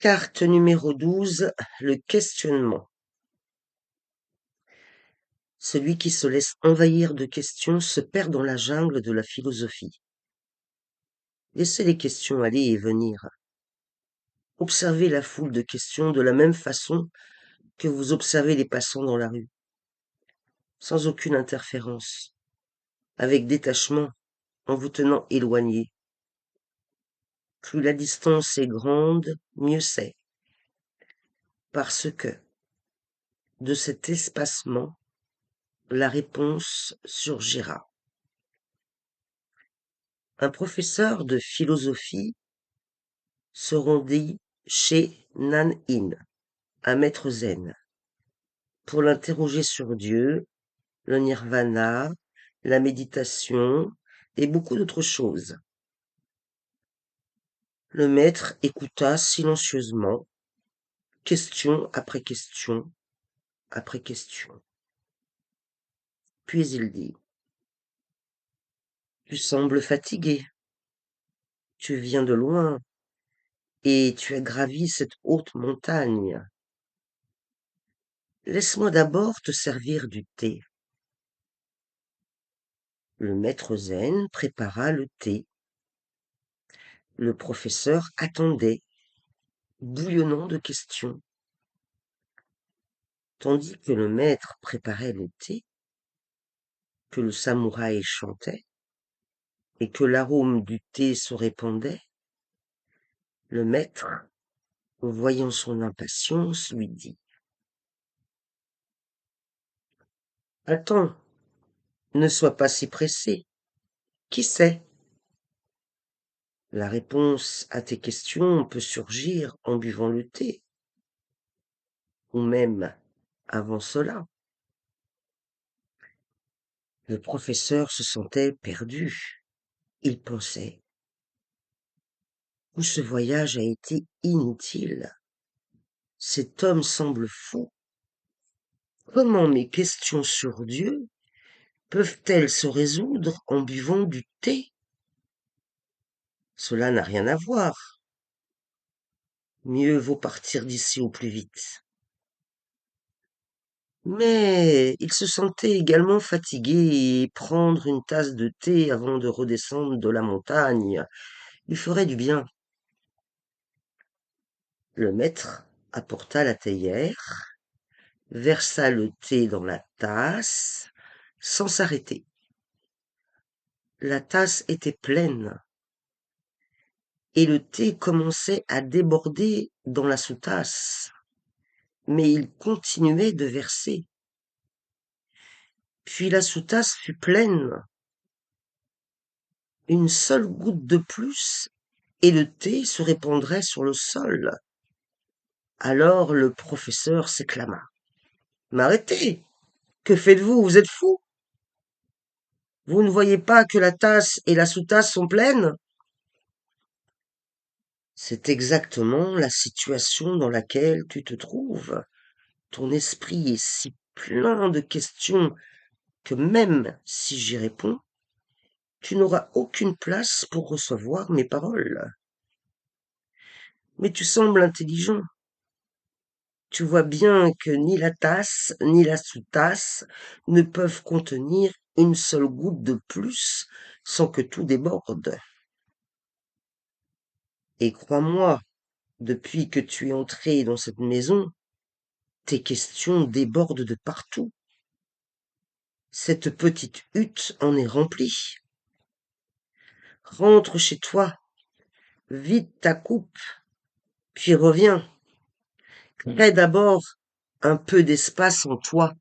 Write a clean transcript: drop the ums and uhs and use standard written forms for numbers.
Carte numéro 12, le questionnement. Celui qui se laisse envahir de questions se perd dans la jungle de la philosophie. Laissez les questions aller et venir. Observez la foule de questions de la même façon que vous observez les passants dans la rue, sans aucune interférence, avec détachement, en vous tenant éloigné. Plus la distance est grande, mieux c'est, parce que, de cet espacement, la réponse surgira. Un professeur de philosophie se rendit chez Nan-in, un maître zen, pour l'interroger sur Dieu, le nirvana, la méditation et beaucoup d'autres choses. Le maître écouta silencieusement, question après question après question. Puis il dit: Tu sembles fatigué. Tu viens de loin et tu as gravi cette haute montagne. Laisse-moi d'abord te servir du thé. Le maître zen prépara le thé. Le professeur attendait, bouillonnant de questions. Tandis que le maître préparait le thé, que le samouraï chantait, et que l'arôme du thé se répandait, le maître, voyant son impatience, lui dit: Attends, ne sois pas si pressé. Qui sait? La réponse à tes questions peut surgir en buvant le thé, ou même avant cela. Le professeur se sentait perdu. Il pensait: Tout ce voyage a été inutile. Cet homme semble fou. Comment mes questions sur Dieu peuvent-elles se résoudre en buvant du thé? Cela n'a rien à voir. Mieux vaut partir d'ici au plus vite. Mais il se sentait également fatigué et prendre une tasse de thé avant de redescendre de la montagne lui ferait du bien. Le maître apporta la théière, versa le thé dans la tasse, sans s'arrêter. La tasse était pleine, et le thé commençait à déborder dans la sous-tasse, mais il continuait de verser. Puis la sous-tasse fut pleine. Une seule goutte de plus, et le thé se répandrait sur le sol. Alors le professeur s'exclama: Mais arrêtez! Que faites-vous? Vous êtes fou! Vous ne voyez pas que la tasse et la sous-tasse sont pleines? C'est exactement la situation dans laquelle tu te trouves. Ton esprit est si plein de questions que même si j'y réponds, tu n'auras aucune place pour recevoir mes paroles. Mais tu sembles intelligent. Tu vois bien que ni la tasse ni la sous-tasse ne peuvent contenir une seule goutte de plus sans que tout déborde. Et crois-moi, depuis que tu es entré dans cette maison, tes questions débordent de partout. Cette petite hutte en est remplie. Rentre chez toi, vide ta coupe, puis reviens. Crée d'abord un peu d'espace en toi.